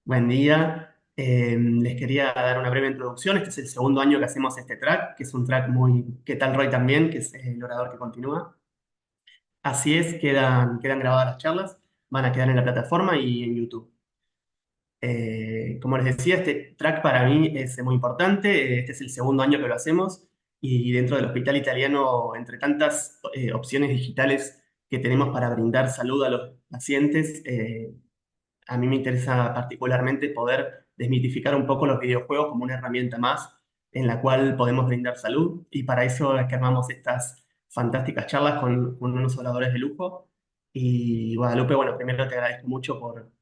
Buen día. Les quería dar una breve introducción. Este es el segundo año que hacemos este track, que es un track muy... ¿Qué tal Roy también? Que es el orador que continúa. Así es, quedan grabadas las charlas, van a quedar en la plataforma y en YouTube. Como les decía, este track para mí es muy importante. Este es el segundo año que lo hacemos y dentro del Hospital Italiano, entre tantas opciones digitales que tenemos para brindar salud a los pacientes, a mí me interesa particularmente poder desmitificar un poco los videojuegos como una herramienta más en la cual podemos brindar salud y para eso es que armamos estas fantásticas charlas con unos oradores de lujo. Y Guadalupe, bueno, primero te agradezco mucho por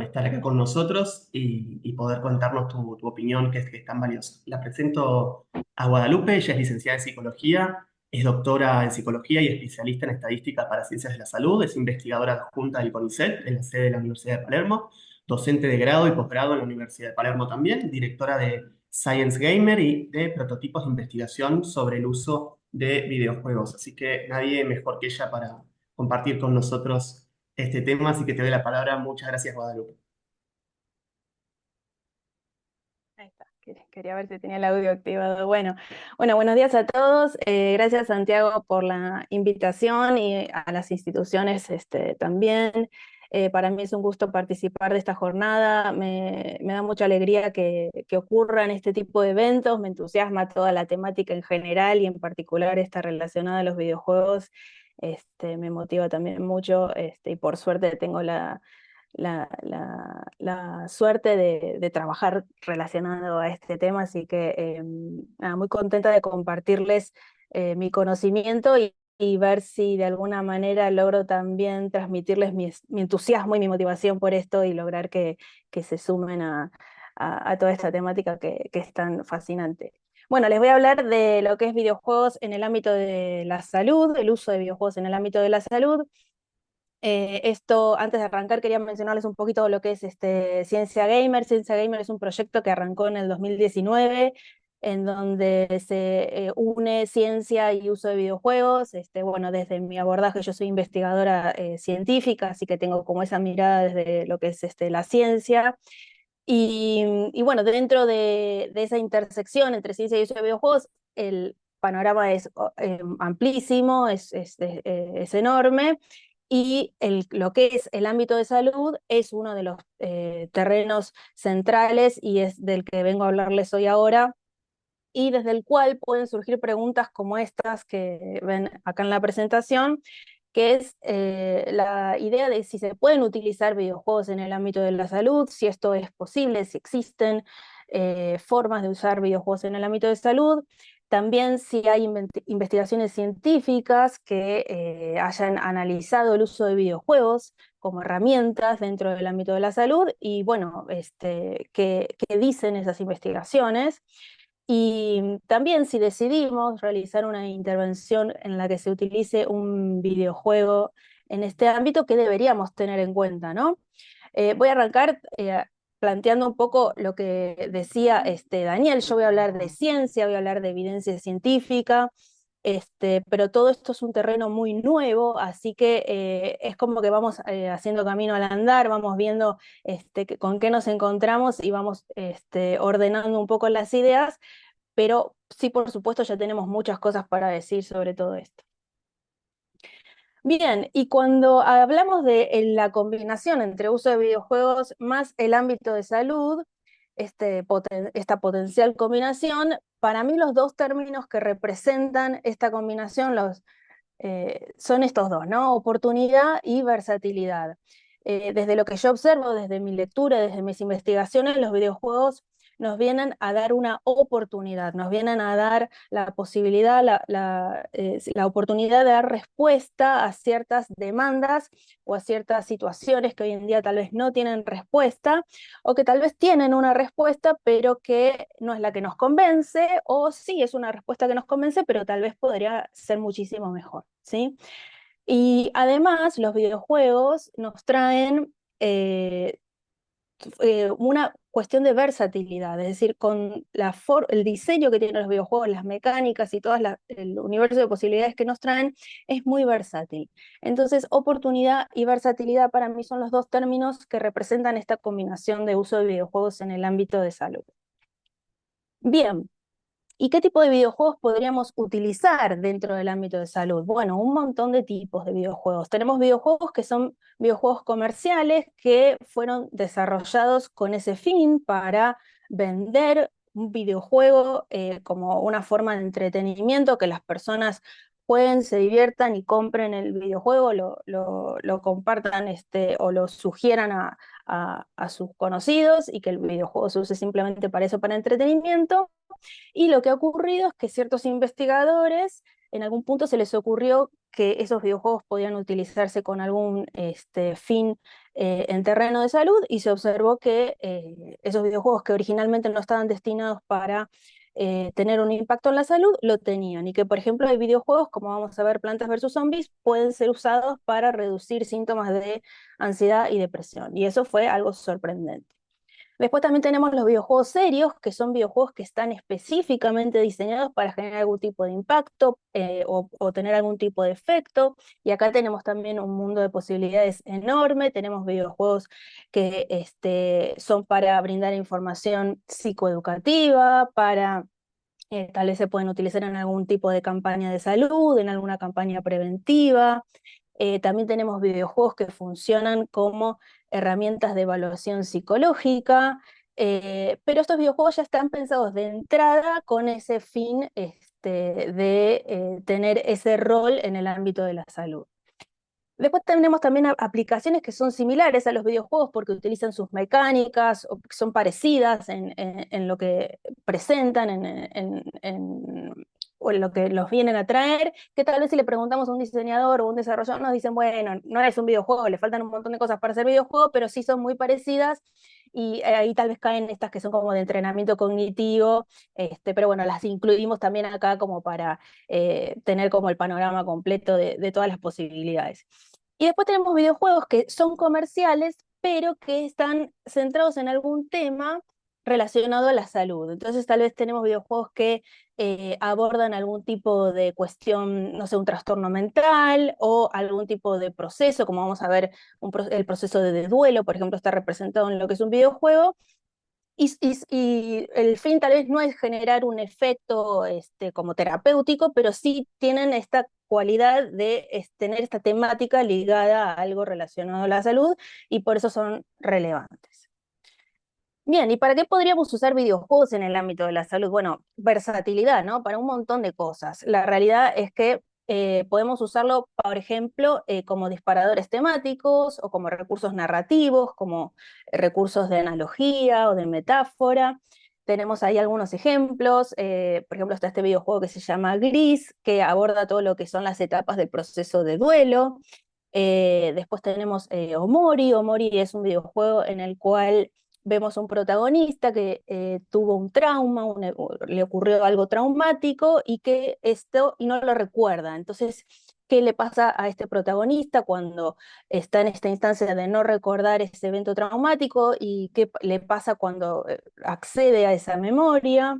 estar acá con nosotros y poder contarnos tu opinión que es tan valiosa. La presento a Guadalupe, ella es licenciada en psicología, es doctora en psicología y especialista en estadística para ciencias de la salud. Es investigadora adjunta del CONICET en la sede de la Universidad de Palermo, docente de grado y posgrado en la Universidad de Palermo también, directora de Science Gamer y de prototipos de investigación sobre el uso de videojuegos. Así que nadie mejor que ella para compartir con nosotros este tema. Así que te doy la palabra. Muchas gracias, Guadalupe. Ahí está. Quería ver si tenía el audio activado. Bueno, buenos días a todos. Gracias, Santiago, por la invitación y a las instituciones también. Para mí es un gusto participar de esta jornada. Me da mucha alegría que ocurran este tipo de eventos. Me entusiasma toda la temática en general y en particular esta relacionada a los videojuegos. Me motiva también mucho, y por suerte tengo la suerte de trabajar relacionado a este tema, así que nada, muy contenta de compartirles mi conocimiento y ver si de alguna manera logro también transmitirles mi entusiasmo y mi motivación por esto y lograr que se sumen a toda esta temática que es tan fascinante. Bueno, les voy a hablar de lo que es videojuegos en el ámbito de la salud, el uso de videojuegos en el ámbito de la salud. Esto, antes de arrancar, quería mencionarles un poquito lo que es Ciencia Gamer. Ciencia Gamer es un proyecto que arrancó en el 2019, en donde se une ciencia y uso de videojuegos. Bueno, desde mi abordaje, yo soy investigadora científica, así que tengo como esa mirada desde lo que es la ciencia. Y bueno, dentro de esa intersección entre ciencia y uso de videojuegos, el panorama es amplísimo, es enorme, y lo que es el ámbito de salud es uno de los terrenos centrales y es del que vengo a hablarles hoy ahora, y desde el cual pueden surgir preguntas como estas que ven acá en la presentación, que es la idea de si se pueden utilizar videojuegos en el ámbito de la salud, si esto es posible, si existen formas de usar videojuegos en el ámbito de salud. También si hay investigaciones científicas que hayan analizado el uso de videojuegos como herramientas dentro del ámbito de la salud y bueno, qué dicen esas investigaciones. Y también si decidimos realizar una intervención en la que se utilice un videojuego en este ámbito, ¿qué deberíamos tener en cuenta, ¿no? Voy a arrancar planteando un poco lo que decía Daniel. Yo voy a hablar de ciencia, voy a hablar de evidencia científica, pero todo esto es un terreno muy nuevo, así que es como que vamos haciendo camino al andar, vamos viendo con qué nos encontramos y vamos ordenando un poco las ideas, pero sí, por supuesto, ya tenemos muchas cosas para decir sobre todo esto. Bien, y cuando hablamos de la combinación entre uso de videojuegos más el ámbito de salud, esta potencial combinación, para mí los dos términos que representan esta combinación son estos dos, ¿no? Oportunidad y versatilidad. Desde lo que yo observo, desde mi lectura, desde mis investigaciones, los videojuegos nos vienen a dar una oportunidad, nos vienen a dar la posibilidad, la oportunidad de dar respuesta a ciertas demandas o a ciertas situaciones que hoy en día tal vez no tienen respuesta, o que tal vez tienen una respuesta, pero que no es la que nos convence, o sí es una respuesta que nos convence, pero tal vez podría ser muchísimo mejor, ¿sí? Y además los videojuegos nos traen cuestión de versatilidad, es decir, con el diseño que tienen los videojuegos, las mecánicas y todo el universo de posibilidades que nos traen, es muy versátil. Entonces, oportunidad y versatilidad para mí son los dos términos que representan esta combinación de uso de videojuegos en el ámbito de salud. Bien, ¿y qué tipo de videojuegos podríamos utilizar dentro del ámbito de salud? Bueno, un montón de tipos de videojuegos. Tenemos videojuegos que son videojuegos comerciales que fueron desarrollados con ese fin para vender un videojuego como una forma de entretenimiento, que las personas jueguen, se diviertan y compren el videojuego, lo compartan o lo sugieran a sus conocidos y que el videojuego se use simplemente para eso, para entretenimiento. Y lo que ha ocurrido es que ciertos investigadores en algún punto se les ocurrió que esos videojuegos podían utilizarse con algún fin en terreno de salud y se observó que esos videojuegos que originalmente no estaban destinados para tener un impacto en la salud, lo tenían. Y que, por ejemplo, hay videojuegos, como vamos a ver, Plantas versus Zombies, pueden ser usados para reducir síntomas de ansiedad y depresión. Y eso fue algo sorprendente. Después también tenemos los videojuegos serios, que son videojuegos que están específicamente diseñados para generar algún tipo de impacto o tener algún tipo de efecto. Y acá tenemos también un mundo de posibilidades enorme. Tenemos videojuegos que son para brindar información psicoeducativa, tal vez se pueden utilizar en algún tipo de campaña de salud, en alguna campaña preventiva. También tenemos videojuegos que funcionan como herramientas de evaluación psicológica, pero estos videojuegos ya están pensados de entrada con ese fin de tener ese rol en el ámbito de la salud. Después tenemos también aplicaciones que son similares a los videojuegos porque utilizan sus mecánicas o que son parecidas en lo que presentan, o en lo que los vienen a traer, que tal vez si le preguntamos a un diseñador o un desarrollador nos dicen, bueno, no es un videojuego, le faltan un montón de cosas para ser videojuego, pero sí son muy parecidas y ahí tal vez caen estas que son como de entrenamiento cognitivo, pero bueno, las incluimos también acá como para tener como el panorama completo de todas las posibilidades. Y después tenemos videojuegos que son comerciales, pero que están centrados en algún tema relacionado a la salud. Entonces tal vez tenemos videojuegos que abordan algún tipo de cuestión, no sé, un trastorno mental o algún tipo de proceso, como vamos a ver el proceso de duelo, por ejemplo, está representado en lo que es un videojuego, y el fin tal vez no es generar un efecto como terapéutico, pero sí tienen esta cualidad de tener esta temática ligada a algo relacionado a la salud y por eso son relevantes. Bien, ¿y para qué podríamos usar videojuegos en el ámbito de la salud? Bueno, versatilidad, ¿no? Para un montón de cosas. La realidad es que podemos usarlo, por ejemplo, como disparadores temáticos o como recursos narrativos, como recursos de analogía o de metáfora. Tenemos ahí algunos ejemplos. Por ejemplo, está este videojuego que se llama Gris, que aborda todo lo que son las etapas del proceso de duelo. Después tenemos Omori. Omori es un videojuego en el cual vemos un protagonista que tuvo un trauma, le ocurrió algo traumático y no lo recuerda. Entonces, ¿qué le pasa a este protagonista cuando está en esta instancia de no recordar ese evento traumático y qué le pasa cuando accede a esa memoria?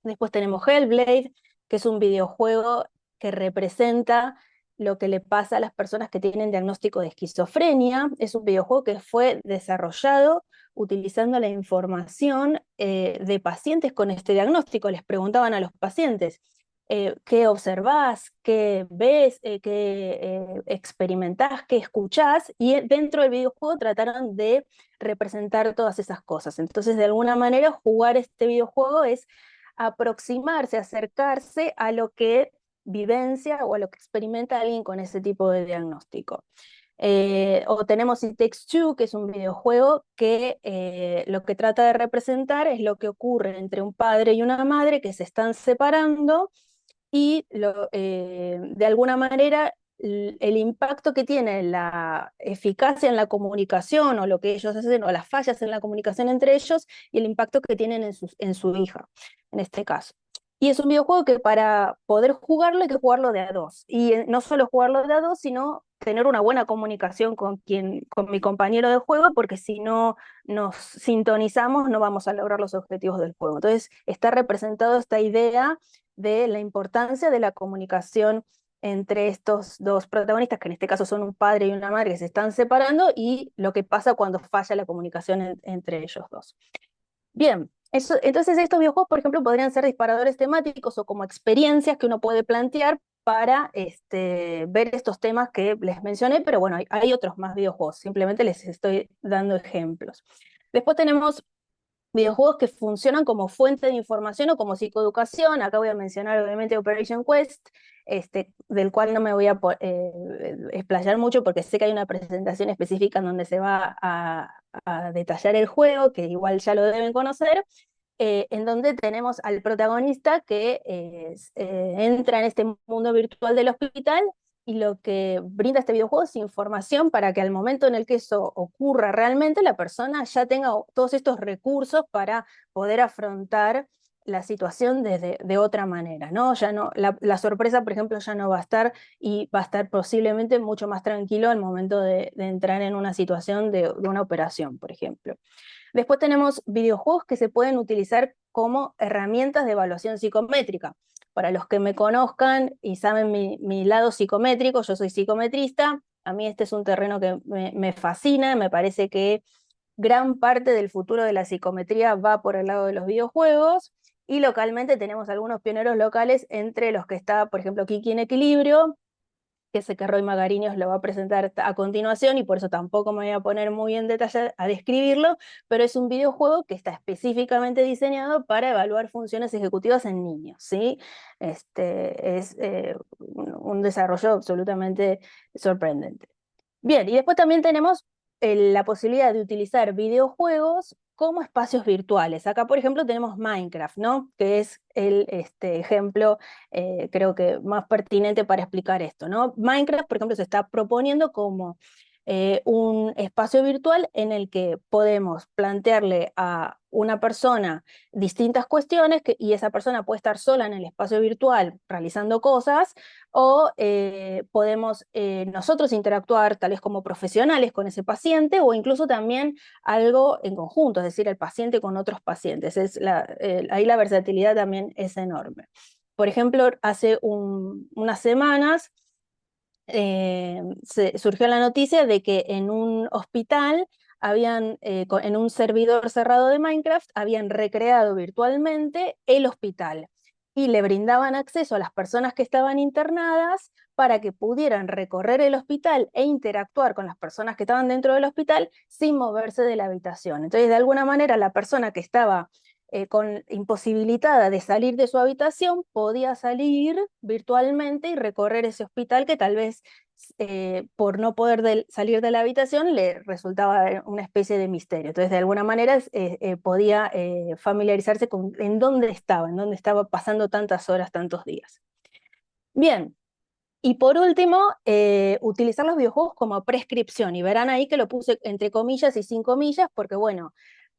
Después tenemos Hellblade, que es un videojuego que representa lo que le pasa a las personas que tienen diagnóstico de esquizofrenia. Es un videojuego que fue desarrollado utilizando la información de pacientes con este diagnóstico. Les preguntaban a los pacientes, ¿qué observás? ¿Qué ves? ¿Qué experimentás? ¿Qué escuchás? Y dentro del videojuego trataron de representar todas esas cosas. Entonces, de alguna manera, jugar este videojuego es aproximarse, acercarse a lo que vivencia o a lo que experimenta alguien con ese tipo de diagnóstico. O tenemos It Takes Two, que es un videojuego que lo que trata de representar es lo que ocurre entre un padre y una madre que se están separando y de alguna manera el impacto que tiene la eficacia en la comunicación o lo que ellos hacen o las fallas en la comunicación entre ellos y el impacto que tienen en su hija, en este caso. Y es un videojuego que para poder jugarlo hay que jugarlo de a dos. Y no solo jugarlo de a dos, sino tener una buena comunicación con mi compañero de juego, porque si no nos sintonizamos no vamos a lograr los objetivos del juego. Entonces está representado esta idea de la importancia de la comunicación entre estos dos protagonistas, que en este caso son un padre y una madre que se están separando, y lo que pasa cuando falla la comunicación entre ellos dos. Bien, entonces estos videojuegos, por ejemplo, podrían ser disparadores temáticos o como experiencias que uno puede plantear para ver estos temas que les mencioné, pero bueno, hay otros más videojuegos, simplemente les estoy dando ejemplos. Después tenemos videojuegos que funcionan como fuente de información o como psicoeducación. Acá voy a mencionar obviamente Operation Quest, del cual no me voy a explayar mucho porque sé que hay una presentación específica en donde se va a detallar el juego, que igual ya lo deben conocer, en donde tenemos al protagonista que entra en este mundo virtual del hospital, y lo que brinda este videojuego es información para que al momento en el que eso ocurra realmente, la persona ya tenga todos estos recursos para poder afrontar la situación de otra manera, ¿no? Ya no, la sorpresa, por ejemplo, ya no va a estar, y va a estar posiblemente mucho más tranquilo al momento de entrar en una situación de una operación, por ejemplo. Después tenemos videojuegos que se pueden utilizar como herramientas de evaluación psicométrica. Para los que me conozcan y saben mi lado psicométrico, yo soy psicometrista, a mí este es un terreno que me fascina, me parece que gran parte del futuro de la psicometría va por el lado de los videojuegos, y localmente tenemos algunos pioneros locales, entre los que está, por ejemplo, Kiki en Equilibrio, que sé que Roy Magariños lo va a presentar a continuación, y por eso tampoco me voy a poner muy en detalle a describirlo, pero es un videojuego que está específicamente diseñado para evaluar funciones ejecutivas en niños, ¿sí? Es un desarrollo absolutamente sorprendente. Bien, y después también tenemos la posibilidad de utilizar videojuegos como espacios virtuales. Acá, por ejemplo, tenemos Minecraft, ¿no? Que es el ejemplo, creo que más pertinente para explicar esto, ¿no? Minecraft, por ejemplo, se está proponiendo como un espacio virtual en el que podemos plantearle a una persona distintas cuestiones, y esa persona puede estar sola en el espacio virtual realizando cosas, o podemos nosotros interactuar tal vez como profesionales con ese paciente, o incluso también algo en conjunto, es decir, el paciente con otros pacientes. Ahí la versatilidad también es enorme. Por ejemplo, hace unas semanas surgió la noticia de que en un hospital en un servidor cerrado de Minecraft, habían recreado virtualmente el hospital, y le brindaban acceso a las personas que estaban internadas para que pudieran recorrer el hospital e interactuar con las personas que estaban dentro del hospital sin moverse de la habitación. Entonces, de alguna manera, la persona que estaba imposibilitada de salir de su habitación podía salir virtualmente y recorrer ese hospital, que tal vez por no poder salir de la habitación le resultaba una especie de misterio. Entonces, de alguna manera podía familiarizarse con en dónde estaba pasando tantas horas, tantos días. Bien, y por último, utilizar los videojuegos como prescripción. Y verán ahí que lo puse entre comillas y sin comillas, porque bueno,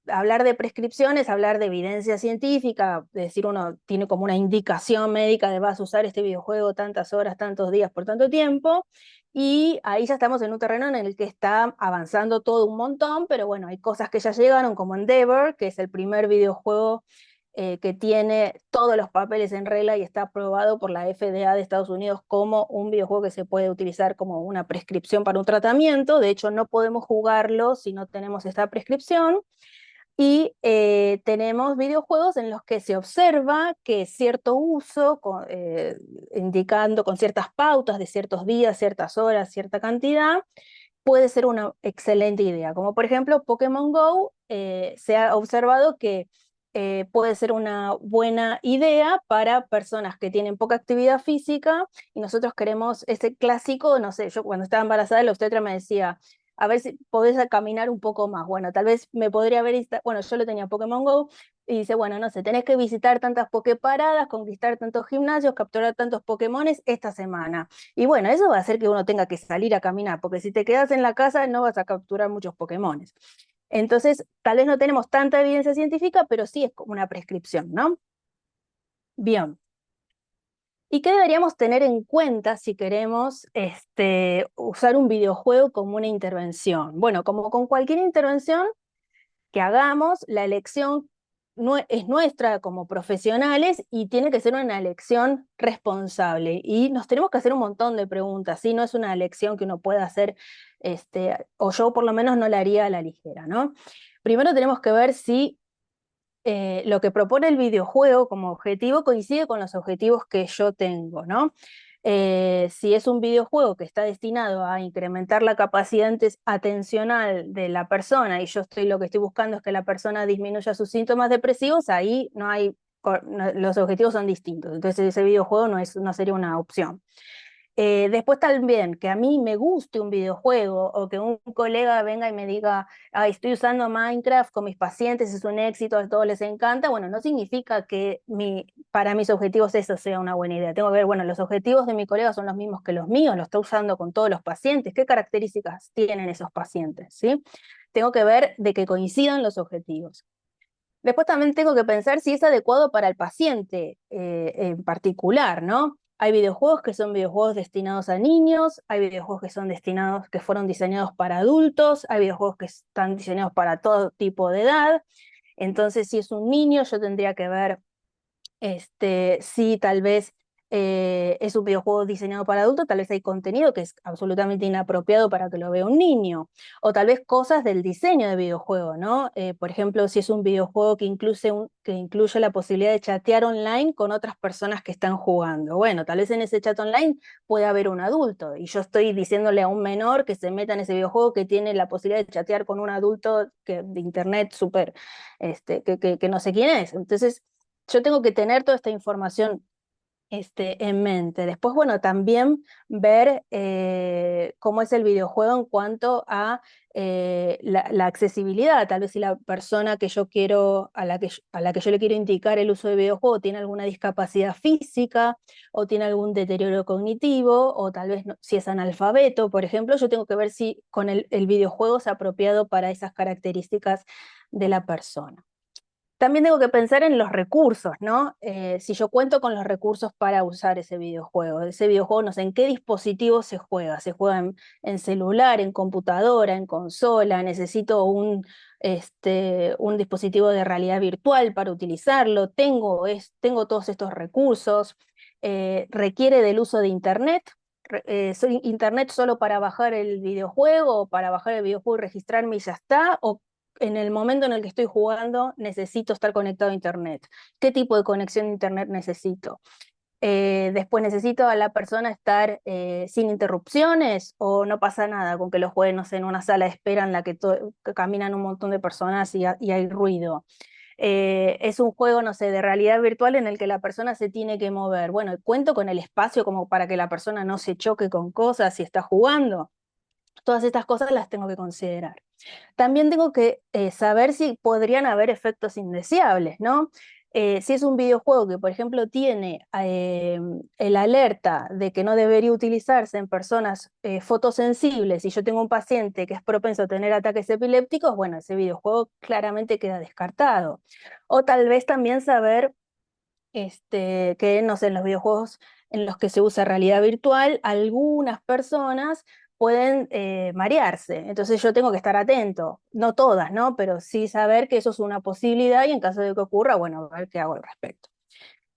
hablar de prescripciones, hablar de evidencia científica, es decir, uno tiene como una indicación médica de vas a usar este videojuego tantas horas, tantos días, por tanto tiempo, y ahí ya estamos en un terreno en el que está avanzando todo un montón, pero bueno, hay cosas que ya llegaron, como Endeavor, que es el primer videojuego que tiene todos los papeles en regla y está aprobado por la FDA de Estados Unidos como un videojuego que se puede utilizar como una prescripción para un tratamiento. De hecho, no podemos jugarlo si no tenemos esta prescripción. Y tenemos videojuegos en los que se observa que cierto uso, indicando con ciertas pautas de ciertos días, ciertas horas, cierta cantidad, puede ser una excelente idea. Como por ejemplo Pokémon Go, se ha observado que puede ser una buena idea para personas que tienen poca actividad física, y nosotros queremos ese clásico, no sé, yo cuando estaba embarazada la obstetra me decía, a ver si podés caminar un poco más. Bueno, tal vez me podría haber, bueno, yo lo tenía Pokémon Go, y dice, bueno, no sé, tenés que visitar tantas Poképaradas, conquistar tantos gimnasios, capturar tantos Pokémones esta semana. Y bueno, eso va a hacer que uno tenga que salir a caminar, porque si te quedas en la casa no vas a capturar muchos Pokémones. Entonces, tal vez no tenemos tanta evidencia científica, pero sí es como una prescripción, ¿no? Bien. ¿Y qué deberíamos tener en cuenta si queremos usar un videojuego como una intervención? Bueno, como con cualquier intervención que hagamos, la elección es nuestra como profesionales y tiene que ser una elección responsable. Y nos tenemos que hacer un montón de preguntas, ¿sí? No es una elección que uno pueda hacer, o yo por lo menos no la haría a la ligera, ¿no? Primero tenemos que ver si lo que propone el videojuego como objetivo coincide con los objetivos que yo tengo, ¿no? Si es un videojuego que está destinado a incrementar la capacidad atencional de la persona y lo que estoy buscando es que la persona disminuya sus síntomas depresivos, ahí no hay, los objetivos son distintos. Entonces ese videojuego no sería una opción. Después también que a mí me guste un videojuego o que un colega venga y me diga, "Ay, estoy usando Minecraft con mis pacientes, es un éxito, a todos les encanta", bueno, no significa que para mis objetivos eso sea una buena idea. Tengo que ver, bueno, los objetivos de mi colega son los mismos que los míos, lo está usando con todos los pacientes, ¿qué características tienen esos pacientes? ¿Sí? Tengo que ver de que coincidan los objetivos. Después también tengo que pensar si es adecuado para el paciente en particular, ¿no? Hay videojuegos que son videojuegos destinados a niños, hay videojuegos que fueron diseñados para adultos, hay videojuegos que están diseñados para todo tipo de edad. Entonces, si es un niño, yo tendría que ver sí, tal vez es un videojuego diseñado para adultos, tal vez hay contenido que es absolutamente inapropiado para que lo vea un niño, o tal vez cosas del diseño de videojuego, ¿no? Por ejemplo, si es un videojuego que incluye la posibilidad de chatear online con otras personas que están jugando. Bueno, tal vez en ese chat online puede haber un adulto, y yo estoy diciéndole a un menor que se meta en ese videojuego que tiene la posibilidad de chatear con un adulto de internet súper, que no sé quién es. Entonces, yo tengo que tener toda esta información en mente. Después, bueno, también ver cómo es el videojuego en cuanto a la accesibilidad. Tal vez si la persona que yo quiero, a la que yo le quiero indicar el uso de videojuego tiene alguna discapacidad física o tiene algún deterioro cognitivo o tal vez si es analfabeto, por ejemplo, yo tengo que ver si con el videojuego es apropiado para esas características de la persona. También tengo que pensar en los recursos, ¿no? Si yo cuento con los recursos para usar ese videojuego, no sé en qué dispositivo se juega en celular, en computadora, en consola, necesito un dispositivo de realidad virtual para utilizarlo, tengo todos estos recursos, requiere del uso de Internet. ¿Soy Internet solo para bajar el videojuego o para bajar el videojuego y registrarme y ya está? ¿O en el momento en el que estoy jugando necesito estar conectado a Internet? ¿Qué tipo de conexión a Internet necesito? Después necesito a la persona estar sin interrupciones o no pasa nada con que lo jueguen, no sé, en una sala de espera en la que caminan un montón de personas y hay ruido. Es un juego, no sé, de realidad virtual en el que la persona se tiene que mover. Bueno, cuento con el espacio como para que la persona no se choque con cosas si está jugando. Todas estas cosas las tengo que considerar. También tengo que saber si podrían haber efectos indeseables, ¿no? Si es un videojuego que, por ejemplo, tiene el alerta de que no debería utilizarse en personas fotosensibles y yo tengo un paciente que es propenso a tener ataques epilépticos, bueno, ese videojuego claramente queda descartado. O tal vez también saber que, no sé, en los videojuegos en los que se usa realidad virtual, algunas personas pueden marearse. Entonces yo tengo que estar atento, no todas, ¿no? Pero sí saber que eso es una posibilidad y en caso de que ocurra, bueno, a ver qué hago al respecto.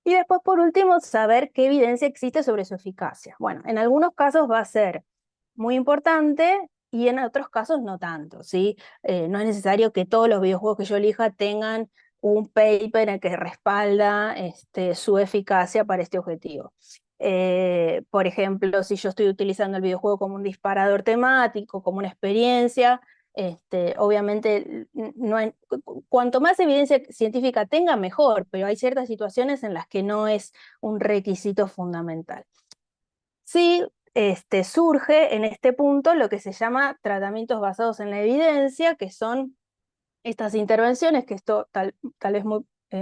Y después, por último, saber qué evidencia existe sobre su eficacia. Bueno, en algunos casos va a ser muy importante y en otros casos no tanto, ¿sí? No es necesario que todos los videojuegos que yo elija tengan un paper en el que respalda su eficacia para este objetivo. Por ejemplo, si yo estoy utilizando el videojuego como un disparador temático, como una experiencia, obviamente no hay, cuanto más evidencia científica tenga, mejor, pero hay ciertas situaciones en las que no es un requisito fundamental. Sí, surge en este punto lo que se llama tratamientos basados en la evidencia, que son estas intervenciones, que tal vez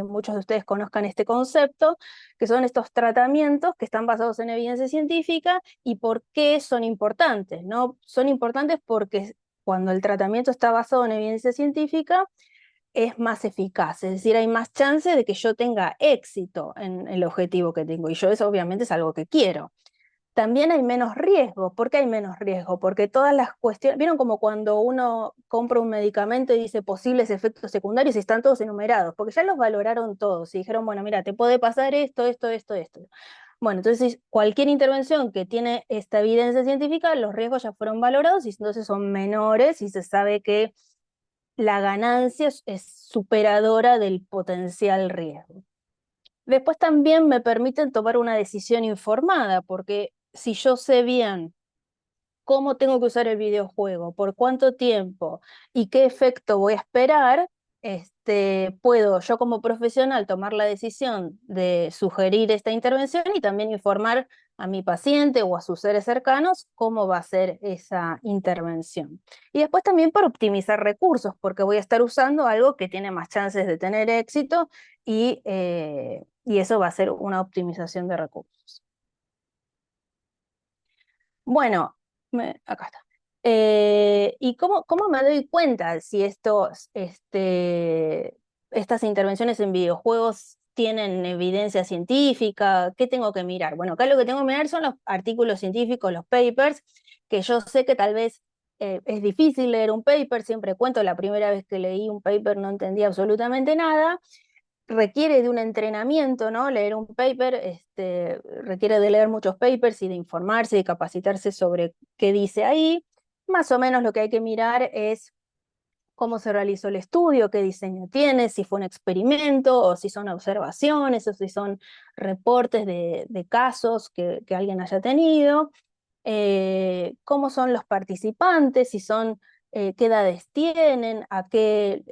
muchos de ustedes conozcan este concepto, que son estos tratamientos que están basados en evidencia científica y por qué son importantes, ¿no? Son importantes porque cuando el tratamiento está basado en evidencia científica, es más eficaz, es decir, hay más chance de que yo tenga éxito en el objetivo que tengo, y yo eso obviamente es algo que quiero. También hay menos riesgo. ¿Por qué hay menos riesgo? Porque todas las cuestiones, vieron como cuando uno compra un medicamento y dice posibles efectos secundarios y están todos enumerados, porque ya los valoraron todos y dijeron, bueno, mira, te puede pasar esto, esto, esto, esto. Bueno, entonces cualquier intervención que tiene esta evidencia científica, los riesgos ya fueron valorados y entonces son menores y se sabe que la ganancia es superadora del potencial riesgo. Después también me permiten tomar una decisión informada, porque si yo sé bien cómo tengo que usar el videojuego, por cuánto tiempo y qué efecto voy a esperar, puedo yo como profesional tomar la decisión de sugerir esta intervención y también informar a mi paciente o a sus seres cercanos cómo va a ser esa intervención. Y después también para optimizar recursos, porque voy a estar usando algo que tiene más chances de tener éxito y eso va a ser una optimización de recursos. Bueno, acá está. ¿Y cómo me doy cuenta si estas intervenciones en videojuegos tienen evidencia científica? ¿Qué tengo que mirar? Bueno, acá lo que tengo que mirar son los artículos científicos, los papers, que yo sé que tal vez es difícil leer un paper, siempre cuento, la primera vez que leí un paper no entendí absolutamente nada, requiere de un entrenamiento, ¿no? Leer un paper, requiere de leer muchos papers y de informarse y capacitarse sobre qué dice ahí. Más o menos lo que hay que mirar es cómo se realizó el estudio, qué diseño tiene, si fue un experimento o si son observaciones o si son reportes de casos que alguien haya tenido, cómo son los participantes, si son, qué edades tienen, a qué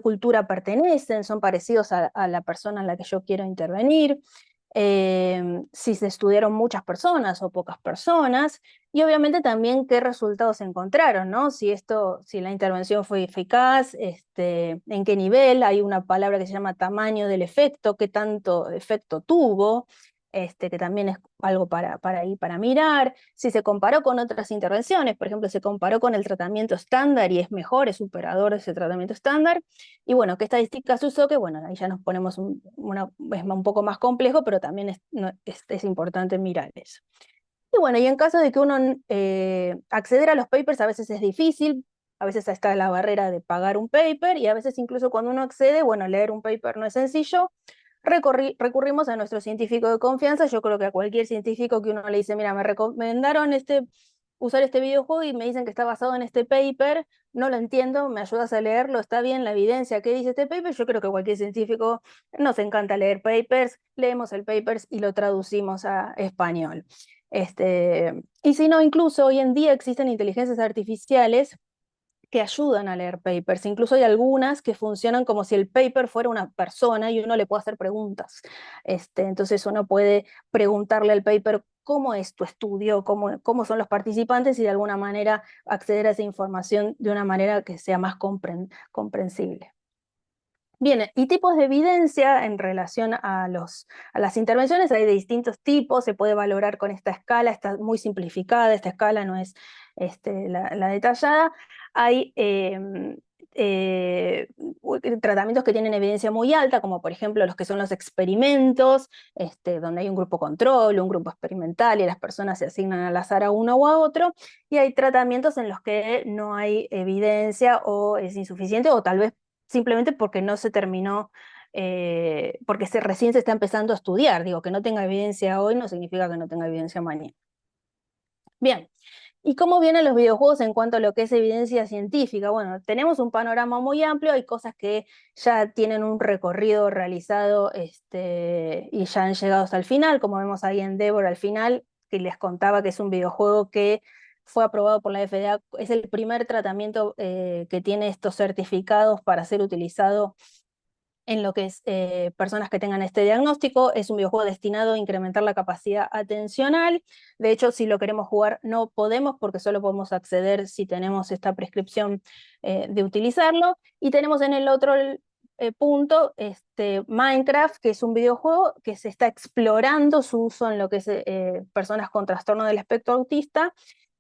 cultura pertenecen, son parecidos a la persona en la que yo quiero intervenir, si se estudiaron muchas personas o pocas personas, y obviamente también qué resultados se encontraron, ¿no? Si la intervención fue eficaz, en qué nivel, hay una palabra que se llama tamaño del efecto, qué tanto efecto tuvo, que también es algo para mirar, si se comparó con otras intervenciones, por ejemplo, se comparó con el tratamiento estándar y es mejor, es superador ese tratamiento estándar, y bueno, qué estadísticas usó, que bueno, ahí ya nos ponemos es un poco más complejo, pero también es importante mirar eso. Y bueno, y en caso de que uno acceder a los papers a veces es difícil, a veces está la barrera de pagar un paper y a veces incluso cuando uno accede, bueno, leer un paper no es sencillo, recurrimos a nuestro científico de confianza. Yo creo que a cualquier científico que uno le dice, mira, me recomendaron usar este videojuego y me dicen que está basado en este paper, no lo entiendo, me ayudas a leerlo, está bien la evidencia que dice este paper. Yo creo que cualquier científico nos encanta leer papers, leemos el papers y lo traducimos a español. Y si no, incluso hoy en día existen inteligencias artificiales que ayudan a leer papers. Incluso hay algunas que funcionan como si el paper fuera una persona y uno le puede hacer preguntas. Entonces uno puede preguntarle al paper cómo es tu estudio, cómo son los participantes y de alguna manera acceder a esa información de una manera que sea más comprensible. Bien, y tipos de evidencia en relación a las intervenciones hay de distintos tipos, se puede valorar con esta escala, está muy simplificada, esta escala no es la detallada. Hay tratamientos que tienen evidencia muy alta, como por ejemplo los que son los experimentos, donde hay un grupo control, un grupo experimental y las personas se asignan al azar a uno o a otro, y hay tratamientos en los que no hay evidencia o es insuficiente o tal vez simplemente porque no se terminó, porque recién se está empezando a estudiar. Digo, que no tenga evidencia hoy no significa que no tenga evidencia mañana. Bien, ¿y cómo vienen los videojuegos en cuanto a lo que es evidencia científica? Bueno, tenemos un panorama muy amplio, hay cosas que ya tienen un recorrido realizado y ya han llegado hasta el final, como vemos ahí en Devor al final, que les contaba que es un videojuego que fue aprobado por la FDA, es el primer tratamiento que tiene estos certificados para ser utilizado en lo que es personas que tengan este diagnóstico. Es un videojuego destinado a incrementar la capacidad atencional. De hecho, si lo queremos jugar no podemos porque solo podemos acceder si tenemos esta prescripción de utilizarlo. Y tenemos en el otro punto Minecraft, que es un videojuego que se está explorando su uso en lo que es personas con trastorno del espectro autista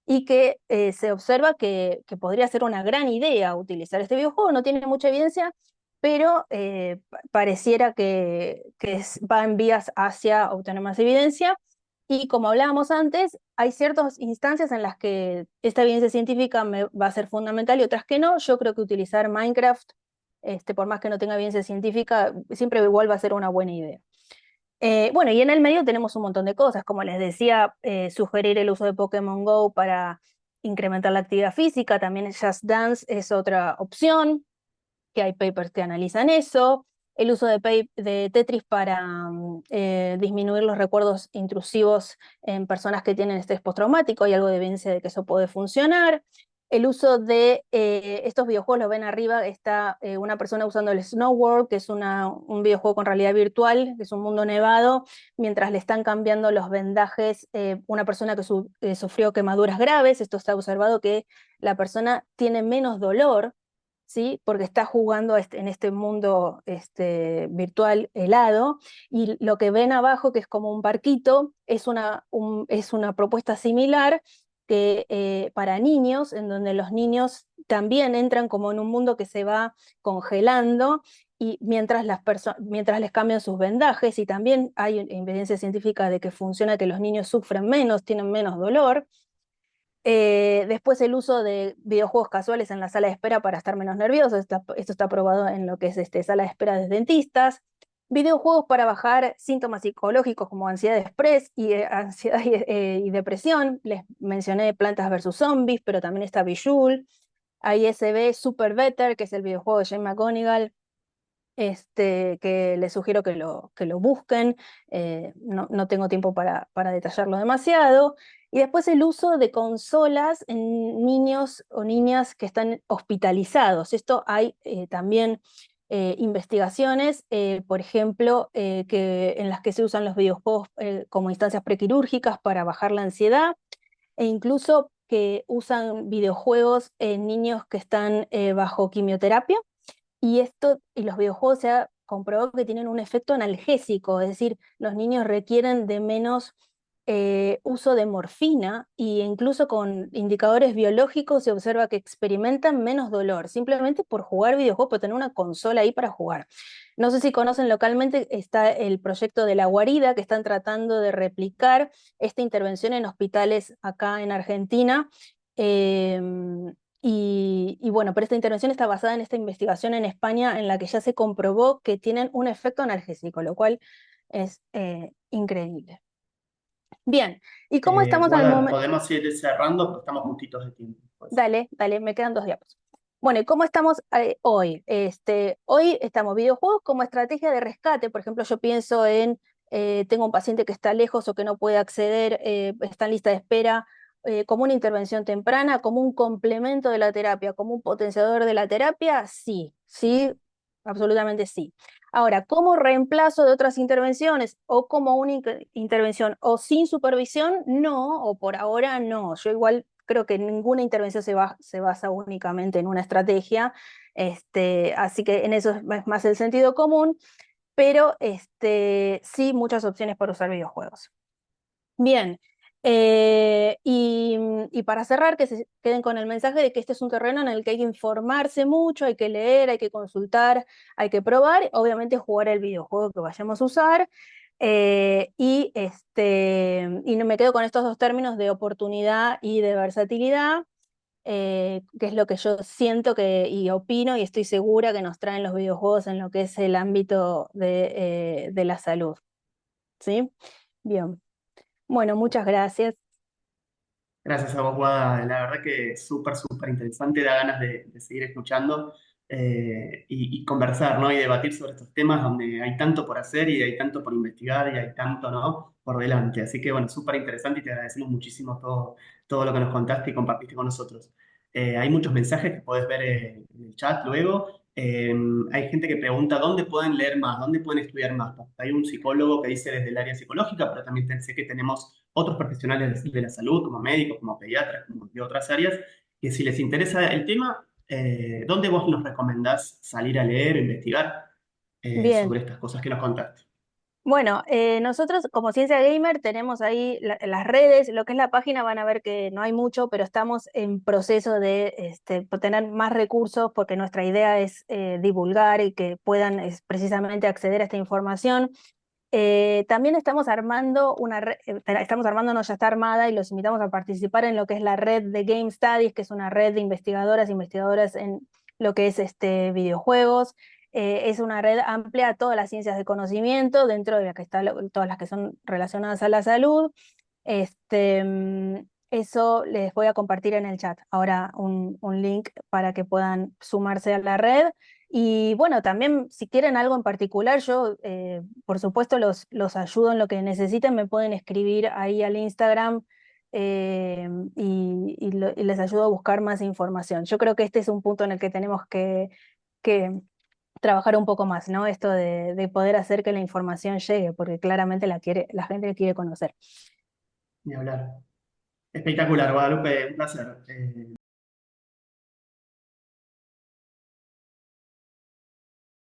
y que se observa que podría ser una gran idea utilizar este videojuego. No tiene mucha evidencia, pero pareciera que va en vías hacia obtener más evidencia. Y como hablábamos antes, hay ciertas instancias en las que esta evidencia científica va a ser fundamental y otras que no. Yo creo que utilizar Minecraft, por más que no tenga evidencia científica, siempre igual va a ser una buena idea. Bueno, y en el medio tenemos un montón de cosas, como les decía, sugerir el uso de Pokémon Go para incrementar la actividad física, también Just Dance es otra opción, que hay papers que analizan eso, el uso de Tetris para disminuir los recuerdos intrusivos en personas que tienen estrés postraumático, hay algo de evidencia de que eso puede funcionar. El uso de estos videojuegos, lo ven arriba, está una persona usando el Snow World, que es un videojuego con realidad virtual, que es un mundo nevado, mientras le están cambiando los vendajes, una persona que sufrió quemaduras graves, esto está observado que la persona tiene menos dolor, ¿sí? Porque está jugando en este mundo virtual helado, y lo que ven abajo, que es como un barquito, es una propuesta similar que, para niños, en donde los niños también entran como en un mundo que se va congelando, y mientras les cambian sus vendajes, y también hay evidencia científica de que funciona, que los niños sufren menos, tienen menos dolor. Después el uso de videojuegos casuales en la sala de espera para estar menos nerviosos. Esto está probado en lo que es sala de espera de dentistas. Videojuegos para bajar síntomas psicológicos como ansiedad express ansiedad y depresión. Les mencioné Plantas versus Zombies, pero también está Bijul. Hay SB Super Better, que es el videojuego de Jane McGonigal, que les sugiero que lo busquen. No tengo tiempo para detallarlo demasiado. Y después el uso de consolas en niños o niñas que están hospitalizados. Esto hay también investigaciones, por ejemplo, en las que se usan los videojuegos como instancias prequirúrgicas para bajar la ansiedad, e incluso que usan videojuegos en niños que están bajo quimioterapia, y los videojuegos se ha comprobado que tienen un efecto analgésico, es decir, los niños requieren de menos uso de morfina, e incluso con indicadores biológicos se observa que experimentan menos dolor, simplemente por jugar videojuegos, por tener una consola ahí para jugar. No sé si conocen, localmente está el proyecto de La Guarida, que están tratando de replicar esta intervención en hospitales acá en Argentina. Y bueno, pero esta intervención está basada en esta investigación en España, en la que ya se comprobó que tienen un efecto analgésico, lo cual es increíble. Bien, ¿y cómo estamos al Guada, momento? podemos ir cerrando, pero estamos juntitos de tiempo. Pues. Dale, dale, me quedan 2 diapos. Bueno, ¿y cómo estamos hoy? Hoy estamos videojuegos como estrategia de rescate. Por ejemplo, yo pienso en, tengo un paciente que está lejos o que no puede acceder, está en lista de espera, como una intervención temprana, como un complemento de la terapia, como un potenciador de la terapia, sí, sí, absolutamente sí. Ahora, como reemplazo de otras intervenciones o como una intervención o sin supervisión, no, o por ahora no. Yo igual creo que ninguna intervención se basa únicamente en una estrategia, así que en eso es más el sentido común, pero sí muchas opciones para usar videojuegos. Bien, y para cerrar, que se queden con el mensaje de que este es un terreno en el que hay que informarse mucho, hay que leer, hay que consultar, hay que probar, obviamente jugar el videojuego que vayamos a usar. Y no me quedo con estos 2 términos de oportunidad y de versatilidad, que es lo que yo siento y opino y estoy segura que nos traen los videojuegos en lo que es el ámbito de la salud. ¿Sí? Bien. Bueno, muchas gracias. Gracias a vos, Guada. La verdad que súper, súper interesante. Da ganas de seguir escuchando y conversar, ¿no? Y debatir sobre estos temas donde hay tanto por hacer y hay tanto por investigar y hay tanto, ¿no? Por delante. Así que, bueno, súper interesante y te agradecemos muchísimo todo lo que nos contaste y compartiste con nosotros. Hay muchos mensajes que podés ver en el chat luego. Hay gente que pregunta dónde pueden leer más, dónde pueden estudiar más. Hay un psicólogo que dice desde el área psicológica, pero también sé que tenemos otros profesionales de la salud, como médicos, como pediatras, como de otras áreas, que si les interesa el tema, ¿dónde vos nos recomendás salir a leer o investigar Bien, sobre estas cosas que nos contaste? Bueno, nosotros como Ciencia Gamer tenemos ahí las redes, lo que es la página van a ver que no hay mucho, pero estamos en proceso de tener más recursos porque nuestra idea es divulgar y que puedan precisamente acceder a esta información. También estamos armando estamos armando, no, ya está armada y los invitamos a participar en lo que es la red de Game Studies, que es una red de investigadoras en lo que es videojuegos. Es una red amplia a todas las ciencias de conocimiento, dentro de la que están todas las que son relacionadas a la salud. Eso les voy a compartir en el chat. Ahora un link para que puedan sumarse a la red. Y bueno, también si quieren algo en particular, yo por supuesto los ayudo en lo que necesiten, me pueden escribir ahí al Instagram y les ayudo a buscar más información. Yo creo que este es un punto en el que tenemos que trabajar un poco más, ¿no? Esto de poder hacer que la información llegue, porque claramente la gente quiere conocer. Ni hablar. Espectacular, Guadalupe, un placer.